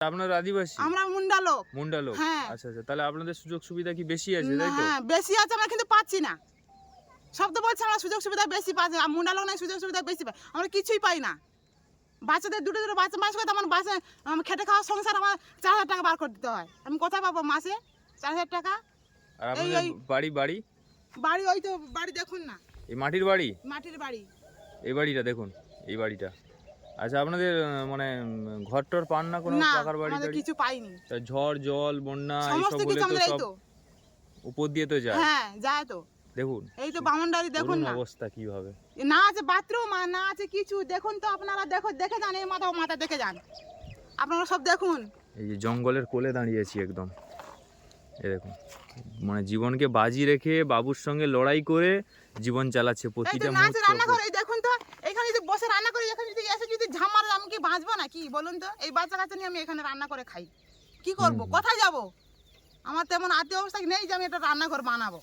আপনারা আদিবাসী? আমরা মুন্ডা লোক। মুন্ডা লোক। হ্যাঁ। আচ্ছা আচ্ছা, তাহলে আপনাদের সুযোগ সুবিধা কি বেশি আছে, তাই তো? হ্যাঁ, বেশি আছে, আমরা কিন্তু পাচ্ছি না। সব তো বলছে আমরা সুযোগ সুবিধা বেশি পাচ্ছি, মুন্ডা লোক নাই সুযোগ সুবিধা বেশি পাই, আমরা কিছুই পাই না। বাচ্চাদের দুটো দুটো বাচ্চা মাস করতে আমার বাসে খেটে খাওয়ার সংসার আমার 4,000 টাকা বার করে দিতে হয়। আমি কোথায় পাবো মাসে 4,000 টাকা? আর আপনাদের বাড়ি বাড়ি বাড়ি ওই তো বাড়ি দেখুন না, এই মাটির বাড়ি? মাটির বাড়ি। এই বাড়িটা দেখুন, এই বাড়িটা। আচ্ছা, আপনাদের মানে ঘর টর পান না কোনো পাকার বাড়ি? আমাদের কিছু পাইনি। তা ঝড় জল বন্যা এইসব সমস্ত বলে কিছু তো আমাদের এই সব তো উপর দিয়ে তো যায়। হ্যাঁ যায় তো, দেখুন এই তো বামনডারি দেখুন না অবস্থা কিভাবে, না আছে বাথরুম আর না আছে কিছু। দেখুন তো আপনারা, দেখে যান, এই মাথা দেখে যান, আপনারা সব দেখুন। এই যে জঙ্গলের কোলে দাঁড়িয়েছি একদম, এই দেখুন, মানে জীবনকে বাজি রেখে বাবুর সঙ্গে লড়াই করে জীবন চালাচ্ছে এই প্রতিটা তো না আছে রান্না মুহূর্ত। করে, এই দেখুন তো, এখানে যদি বসে রান্না করে, এখানে যদি এসে যদি ঝামার, আমি কি বাঁচবো না কি বলুন তো? এই বাচ্চা কাচ্চা নিয়ে আমি এখানে রান্না করে খাই, কি করব? কোথায় যাব? আমার তেমন আর্থিক অবস্থা নেই যে আমি একটা রান্নাঘর বানাবো।